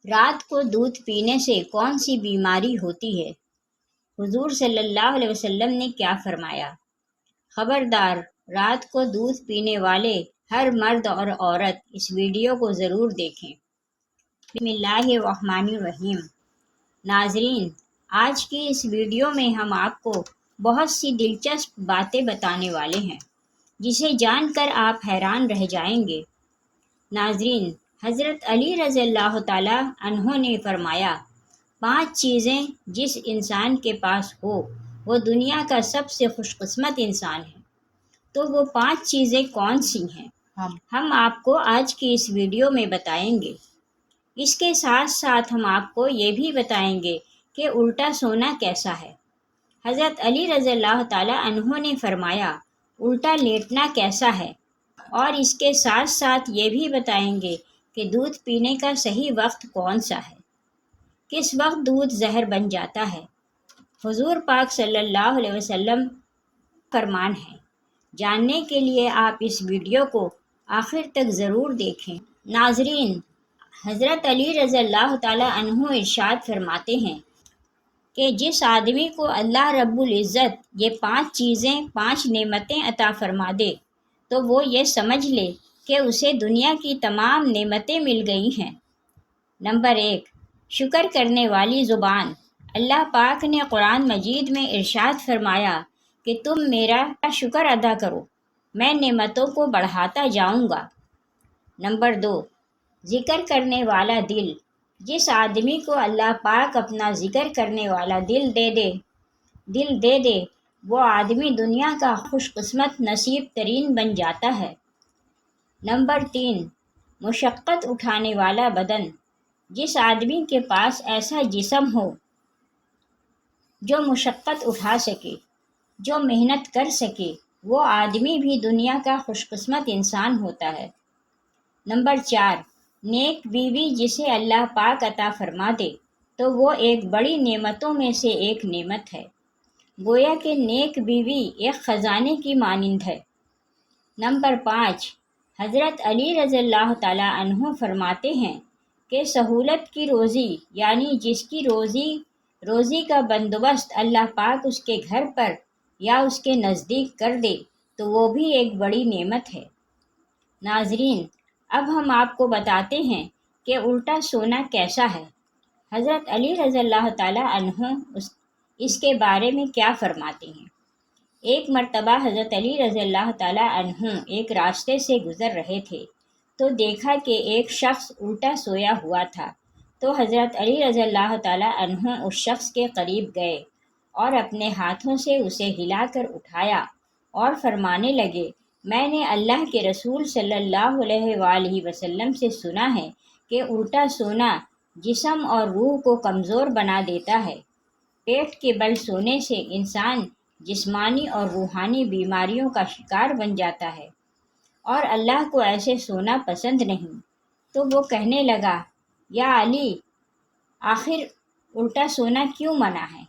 رات کو دودھ پینے سے کون سی بیماری ہوتی ہے؟ حضور صلی اللہ علیہ وسلم نے کیا فرمایا؟ خبردار، رات کو دودھ پینے والے ہر مرد اور عورت اس ویڈیو کو ضرور دیکھیں۔ بسم اللہ الرحمن الرحیم۔ ناظرین، آج کی اس ویڈیو میں ہم آپ کو بہت سی دلچسپ باتیں بتانے والے ہیں جسے جان کر آپ حیران رہ جائیں گے۔ ناظرین، حضرت علی رضی اللہ تعالیٰ عنہ نے فرمایا، 5 چیزیں جس انسان کے پاس ہو وہ دنیا کا سب سے خوش قسمت انسان ہے۔ تو وہ 5 چیزیں کون سی ہیں ہم آپ کو آج کی اس ویڈیو میں بتائیں گے۔ اس کے ساتھ ساتھ ہم آپ کو یہ بھی بتائیں گے کہ الٹا سونا کیسا ہے۔ حضرت علی رضی اللہ تعالیٰ عنہ نے فرمایا، الٹا لیٹنا کیسا ہے، اور اس کے ساتھ ساتھ یہ بھی بتائیں گے کہ دودھ پینے کا صحیح وقت کون سا ہے، کس وقت دودھ زہر بن جاتا ہے۔ حضور پاک صلی اللہ علیہ وسلم فرمان ہے۔ جاننے کے لیے آپ اس ویڈیو کو آخر تک ضرور دیکھیں۔ ناظرین، حضرت علی رضی اللہ تعالیٰ عنہ ارشاد فرماتے ہیں کہ جس آدمی کو اللہ رب العزت یہ 5 چیزیں، 5 نعمتیں عطا فرما دے تو وہ یہ سمجھ لے کہ اسے دنیا کی تمام نعمتیں مل گئی ہیں۔ نمبر 1، شکر کرنے والی زبان۔ اللہ پاک نے قرآن مجید میں ارشاد فرمایا کہ تم میرا شکر ادا کرو، میں نعمتوں کو بڑھاتا جاؤں گا۔ نمبر 2، ذکر کرنے والا دل۔ جس آدمی کو اللہ پاک اپنا ذکر کرنے والا دل دے دے وہ آدمی دنیا کا خوش قسمت نصیب ترین بن جاتا ہے۔ نمبر 3، مشقت اٹھانے والا بدن۔ جس آدمی کے پاس ایسا جسم ہو جو مشقت اٹھا سکے، جو محنت کر سکے، وہ آدمی بھی دنیا کا خوش قسمت انسان ہوتا ہے۔ نمبر 4، نیک بیوی جسے اللہ پاک عطا فرما دے تو وہ ایک بڑی نعمتوں میں سے ایک نعمت ہے، گویا کہ نیک بیوی ایک خزانے کی مانند ہے۔ نمبر 5، حضرت علی رضی اللہ تعالیٰ عنہ فرماتے ہیں کہ سہولت کی روزی، یعنی جس کی روزی کا بندوبست اللہ پاک اس کے گھر پر یا اس کے نزدیک کر دے تو وہ بھی ایک بڑی نعمت ہے۔ ناظرین، اب ہم آپ کو بتاتے ہیں کہ الٹا سونا کیسا ہے۔ حضرت علی رضی اللہ تعالیٰ عنہ اس کے بارے میں کیا فرماتے ہیں۔ ایک مرتبہ حضرت علی رضی اللہ تعالیٰ عنہ ایک راستے سے گزر رہے تھے تو دیکھا کہ ایک شخص الٹا سویا ہوا تھا، تو حضرت علی رضی اللہ تعالیٰ عنہ اس شخص کے قریب گئے اور اپنے ہاتھوں سے اسے ہلا کر اٹھایا اور فرمانے لگے، میں نے اللہ کے رسول صلی اللہ علیہ وآلہ وسلم سے سنا ہے کہ الٹا سونا جسم اور روح کو کمزور بنا دیتا ہے۔ پیٹ کے بل سونے سے انسان جسمانی اور روحانی بیماریوں کا شکار بن جاتا ہے، اور اللہ کو ایسے سونا پسند نہیں۔ تو وہ کہنے لگا، یا علی، آخر الٹا سونا کیوں منع ہے؟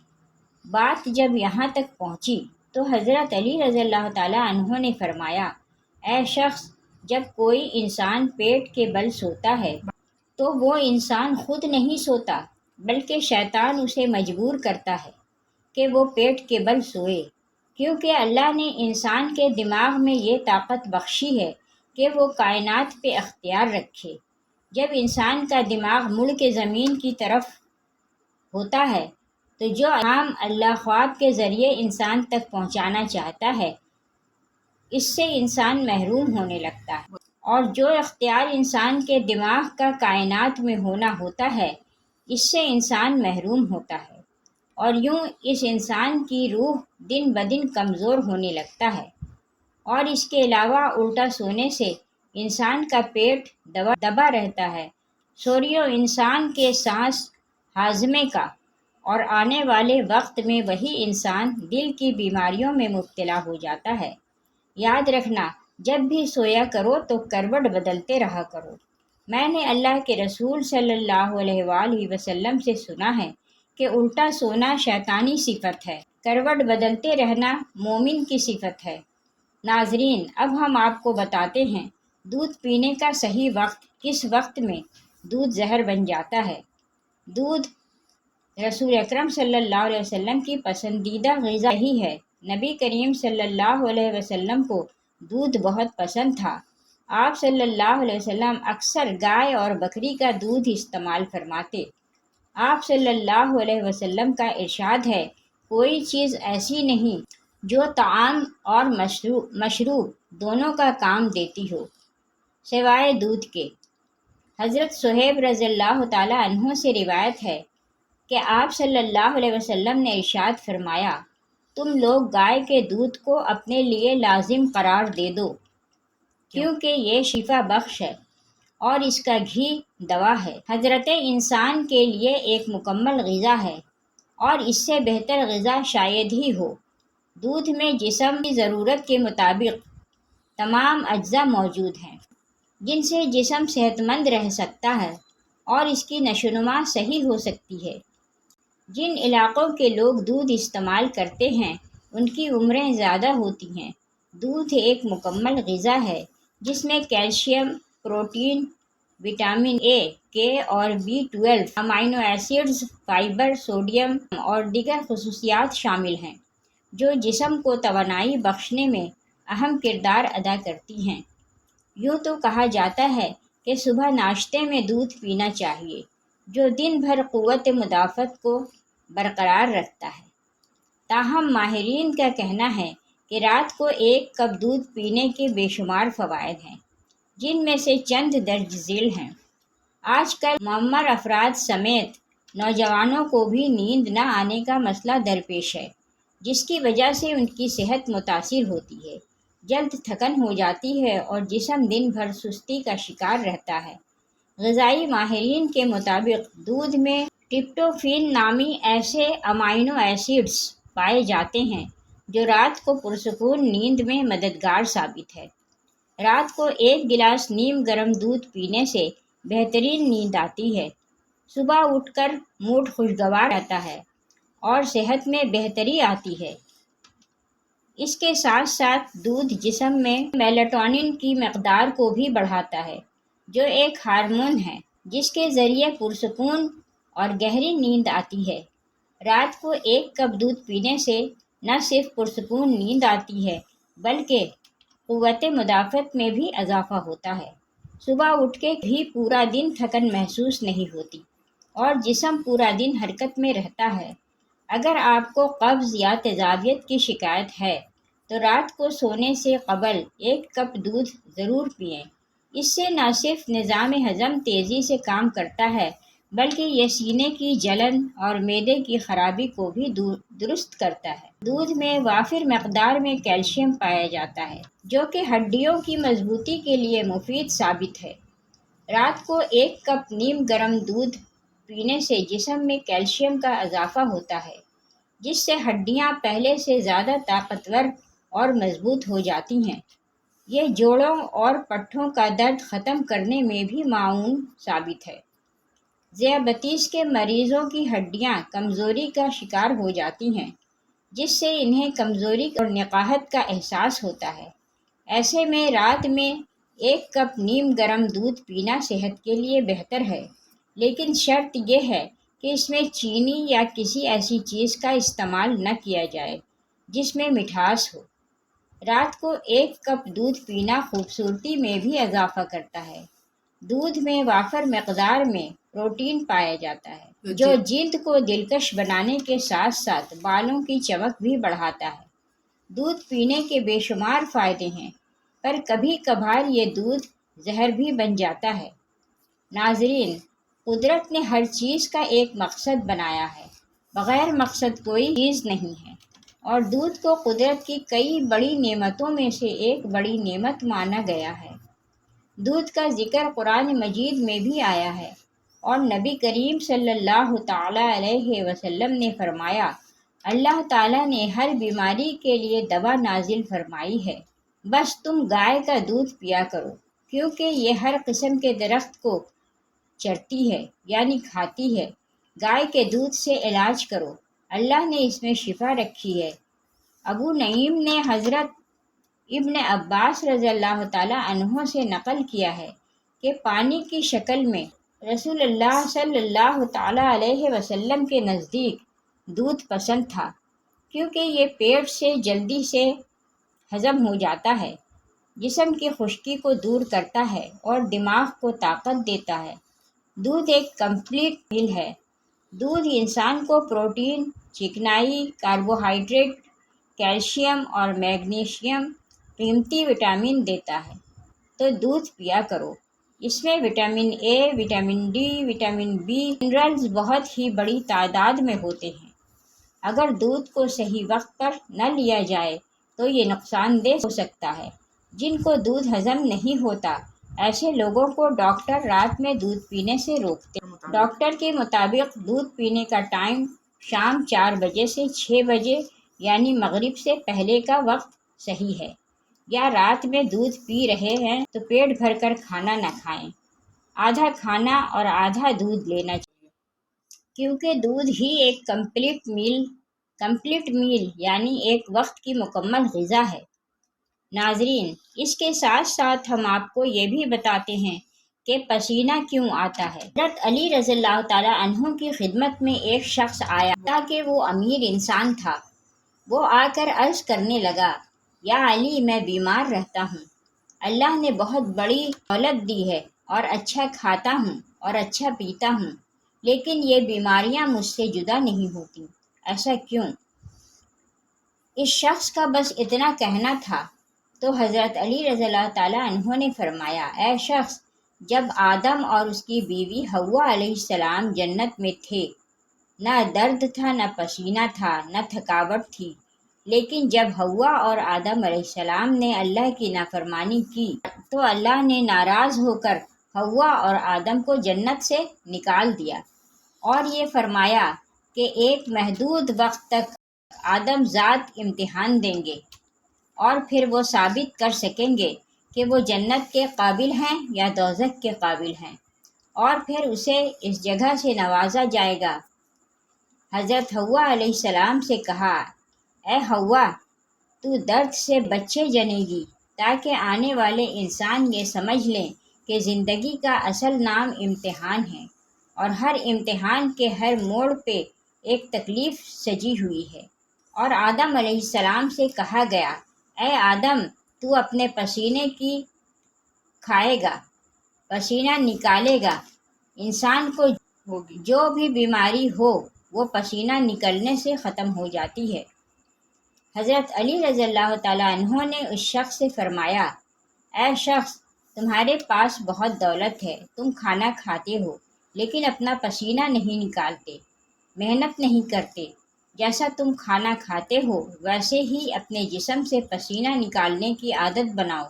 بات جب یہاں تک پہنچی تو حضرت علی رضی اللہ تعالیٰ عنہ نے فرمایا، اے شخص، جب کوئی انسان پیٹ کے بل سوتا ہے تو وہ انسان خود نہیں سوتا، بلکہ شیطان اسے مجبور کرتا ہے کہ وہ پیٹ کے بل سوئے، کیونکہ اللہ نے انسان کے دماغ میں یہ طاقت بخشی ہے کہ وہ کائنات پہ اختیار رکھے۔ جب انسان کا دماغ مڑ کے زمین کی طرف ہوتا ہے تو جو عام اللہ خواب کے ذریعے انسان تک پہنچانا چاہتا ہے اس سے انسان محروم ہونے لگتا ہے، اور جو اختیار انسان کے دماغ کا کائنات میں ہونا ہوتا ہے اس سے انسان محروم ہوتا ہے، اور یوں اس انسان کی روح دن بدن کمزور ہونے لگتا ہے۔ اور اس کے علاوہ الٹا سونے سے انسان کا پیٹ دبا رہتا ہے، سوریو انسان کے سانس ہاضمے کا، اور آنے والے وقت میں وہی انسان دل کی بیماریوں میں مبتلا ہو جاتا ہے۔ یاد رکھنا، جب بھی سویا کرو تو کروٹ بدلتے رہا کرو۔ میں نے اللہ کے رسول صلی اللہ علیہ وآلہ وسلم سے سنا ہے کہ الٹا سونا شیطانی صفت ہے، کروٹ بدلتے رہنا مومن کی صفت ہے۔ ناظرین، اب ہم آپ کو بتاتے ہیں دودھ پینے کا صحیح وقت کس وقت میں دودھ زہر بن جاتا ہے۔ دودھ رسول اکرم صلی اللہ علیہ وسلم کی پسندیدہ غذا ہی ہے۔ نبی کریم صلی اللہ علیہ وسلم کو دودھ بہت پسند تھا۔ آپ صلی اللہ علیہ وسلم اکثر گائے اور بکری کا دودھ استعمال فرماتے۔ آپ صلی اللہ علیہ وسلم کا ارشاد ہے، کوئی چیز ایسی نہیں جو طعام اور مشروب دونوں کا کام دیتی ہو سوائے دودھ کے۔ حضرت صہیب رضی اللہ تعالیٰ عنہ سے روایت ہے کہ آپ صلی اللہ علیہ وسلم نے ارشاد فرمایا، تم لوگ گائے کے دودھ کو اپنے لیے لازم قرار دے دو، کیونکہ یہ شفا بخش ہے اور اس کا گھی دوا ہے۔ حضرت انسان کے لیے ایک مکمل غذا ہے اور اس سے بہتر غذا شاید ہی ہو۔ دودھ میں جسم کی ضرورت کے مطابق تمام اجزاء موجود ہیں جن سے جسم صحت مند رہ سکتا ہے اور اس کی نشو و نما صحیح ہو سکتی ہے۔ جن علاقوں کے لوگ دودھ استعمال کرتے ہیں ان کی عمریں زیادہ ہوتی ہیں۔ دودھ ایک مکمل غذا ہے جس میں کیلشیم، پروٹین، وٹامن اے، کے اور B12، amino acids, fibre, sodium اور دیگر خصوصیات شامل ہیں جو جسم کو توانائی بخشنے میں اہم کردار ادا کرتی ہیں۔ یوں تو کہا جاتا ہے کہ صبح ناشتے میں دودھ پینا چاہیے، جو دن بھر قوت مدافعت کو برقرار رکھتا ہے۔ تاہم ماہرین کا کہنا ہے کہ رات کو ایک کپ دودھ پینے کے بے شمار فوائد ہیں، جن میں سے چند درج ذیل ہیں۔ آج کل معمر افراد سمیت نوجوانوں کو بھی نیند نہ آنے کا مسئلہ درپیش ہے، جس کی وجہ سے ان کی صحت متاثر ہوتی ہے، جلد تھکن ہو جاتی ہے اور جسم دن بھر سستی کا شکار رہتا ہے۔ غذائی ماہرین کے مطابق دودھ میں ٹریپٹوفین نامی ایسے امینو ایسڈز پائے جاتے ہیں جو رات کو پرسکون نیند میں مددگار ثابت ہے۔ رات کو ایک گلاس نیم گرم دودھ پینے سے بہترین نیند آتی ہے، صبح اٹھ کر موڈ خوشگوار رہتا ہے اور صحت میں بہتری آتی ہے۔ اس کے ساتھ ساتھ دودھ جسم میں میلاٹونن کی مقدار کو بھی بڑھاتا ہے، جو ایک ہارمون ہے جس کے ذریعے پرسکون اور گہری نیند آتی ہے۔ رات کو ایک کپ دودھ پینے سے نہ صرف پرسکون نیند آتی ہے بلکہ قوت مدافعت میں بھی اضافہ ہوتا ہے۔ صبح اٹھ کے بھی پورا دن تھکن محسوس نہیں ہوتی اور جسم پورا دن حرکت میں رہتا ہے۔ اگر آپ کو قبض یا تیزابیت کی شکایت ہے تو رات کو سونے سے قبل ایک کپ دودھ ضرور پئیں۔ اس سے نہ صرف نظام ہضم تیزی سے کام کرتا ہے بلکہ یہ سینے کی جلن اور معدے کی خرابی کو بھی درست کرتا ہے۔ دودھ میں وافر مقدار میں کیلشیم پایا جاتا ہے جو کہ ہڈیوں کی مضبوطی کے لیے مفید ثابت ہے۔ رات کو ایک کپ نیم گرم دودھ پینے سے جسم میں کیلشیم کا اضافہ ہوتا ہے، جس سے ہڈیاں پہلے سے زیادہ طاقتور اور مضبوط ہو جاتی ہیں۔ یہ جوڑوں اور پٹھوں کا درد ختم کرنے میں بھی معاون ثابت ہے۔ ذیابیطس کے مریضوں کی ہڈیاں کمزوری کا شکار ہو جاتی ہیں، جس سے انہیں کمزوری اور نقاہت کا احساس ہوتا ہے۔ ایسے میں رات میں ایک کپ نیم گرم دودھ پینا صحت کے لیے بہتر ہے، لیکن شرط یہ ہے کہ اس میں چینی یا کسی ایسی چیز کا استعمال نہ کیا جائے جس میں مٹھاس ہو۔ رات کو ایک کپ دودھ پینا خوبصورتی میں بھی اضافہ کرتا ہے۔ دودھ میں وافر مقدار میں پروٹین پایا جاتا ہے جو جلد کو دلکش بنانے کے ساتھ ساتھ بالوں کی چمک بھی بڑھاتا ہے۔ دودھ پینے کے بے شمار فائدے ہیں، پر کبھی کبھار یہ دودھ زہر بھی بن جاتا ہے۔ ناظرین، قدرت نے ہر چیز کا ایک مقصد بنایا ہے، بغیر مقصد کوئی چیز نہیں ہے، اور دودھ کو قدرت کی کئی بڑی نعمتوں میں سے ایک بڑی نعمت مانا گیا ہے۔ دودھ کا ذکر قرآن مجید میں بھی آیا ہے اور نبی کریم صلی اللہ تعالیٰ علیہ وسلم نے فرمایا، اللہ تعالیٰ نے ہر بیماری کے لیے دوا نازل فرمائی ہے، بس تم گائے کا دودھ پیا کرو، کیونکہ یہ ہر قسم کے درخت کو چرتی ہے یعنی کھاتی ہے۔ گائے کے دودھ سے علاج کرو، اللہ نے اس میں شفا رکھی ہے۔ ابو نعیم نے حضرت ابن عباس رضی اللہ تعالیٰ عنہ سے نقل کیا ہے کہ پانی کی شکل میں رسول اللہ صلی اللہ تعالیٰ علیہ وسلم کے نزدیک دودھ پسند تھا، کیونکہ یہ پیٹ سے جلدی سے ہضم ہو جاتا ہے، جسم کی خشکی کو دور کرتا ہے اور دماغ کو طاقت دیتا ہے۔ دودھ ایک کمپلیٹ میل ہے۔ دودھ انسان کو پروٹین، چکنائی، کاربوہائیڈریٹ، کیلشیم اور میگنیشیم قیمتی وٹامن دیتا ہے۔ تو دودھ پیا کرو۔ اس میں vitamin A, vitamin D, vitamin B minerals بہت ہی بڑی تعداد میں ہوتے ہیں۔ اگر دودھ کو صحیح وقت پر نہ لیا جائے تو یہ نقصان دہ ہو سکتا ہے۔ جن کو دودھ ہضم نہیں ہوتا، ایسے لوگوں کو ڈاکٹر رات میں دودھ پینے سے روکتے ہیں۔ ڈاکٹر کے مطابق دودھ پینے کا ٹائم شام 4 بجے سے 6 بجے یعنی مغرب سے پہلے کا وقت صحیح ہے۔ یا رات میں دودھ پی رہے ہیں تو پیٹ بھر کر کھانا نہ کھائیں، آدھا کھانا اور آدھا دودھ لینا چاہیے، کیونکہ دودھ ہی ایک کمپلیٹ میل یعنی ایک وقت کی مکمل غذا ہے۔ ناظرین، اس کے ساتھ ساتھ ہم آپ کو یہ بھی بتاتے ہیں کہ پسینہ کیوں آتا ہے۔ حضرت علی رضی اللہ تعالیٰ عنہ کی خدمت میں ایک شخص آیا تاکہ وہ امیر انسان تھا۔ وہ آ کر عرض کرنے لگا، یا علی، میں بیمار رہتا ہوں۔ اللہ نے بہت بڑی دولت دی ہے اور اچھا کھاتا ہوں اور اچھا پیتا ہوں، لیکن یہ بیماریاں مجھ سے جدا نہیں ہوتی، ایسا کیوں؟ اس شخص کا بس اتنا کہنا تھا تو حضرت علی رضی اللہ تعالیٰ عنہ نے فرمایا، اے شخص، جب آدم اور اس کی بیوی حوا علیہ السلام جنت میں تھے، نہ درد تھا، نہ پسینہ تھا، نہ تھکاوٹ تھی، لیکن جب حوا اور آدم علیہ السلام نے اللہ کی نافرمانی کی تو اللہ نے ناراض ہو کر حوا اور آدم کو جنت سے نکال دیا، اور یہ فرمایا کہ ایک محدود وقت تک آدم ذات امتحان دیں گے اور پھر وہ ثابت کر سکیں گے کہ وہ جنت کے قابل ہیں یا دوزخ کے قابل ہیں، اور پھر اسے اس جگہ سے نوازا جائے گا۔ حضرت حوا علیہ السلام سے کہا، اے حوا، تو درد سے بچے جنے گی تاکہ آنے والے انسان یہ سمجھ لیں کہ زندگی کا اصل نام امتحان ہے، اور ہر امتحان کے ہر موڑ پہ ایک تکلیف سجی ہوئی ہے۔ اور آدم علیہ السلام سے کہا گیا، اے آدم، تو اپنے پسینے کی کھائے گا، پسینہ نکالے گا۔ انسان کو جو بھی بیماری ہو وہ پسینہ نکلنے سے ختم ہو جاتی ہے۔ حضرت علی رضی اللہ تعالیٰ عنہ نے اس شخص سے فرمایا، اے شخص، تمہارے پاس بہت دولت ہے، تم کھانا کھاتے ہو لیکن اپنا پسینہ نہیں نکالتے، محنت نہیں کرتے۔ جیسا تم کھانا کھاتے ہو ویسے ہی اپنے جسم سے پسینہ نکالنے کی عادت بناؤ،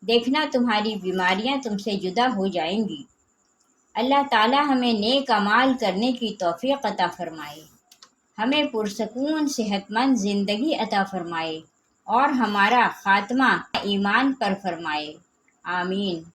دیکھنا تمہاری بیماریاں تم سے جدا ہو جائیں گی۔ اللہ تعالیٰ ہمیں نیک اعمال کرنے کی توفیق عطا فرمائے، ہمیں پرسکون صحت مند زندگی عطا فرمائے اور ہمارا خاتمہ ایمان پر فرمائے، آمین۔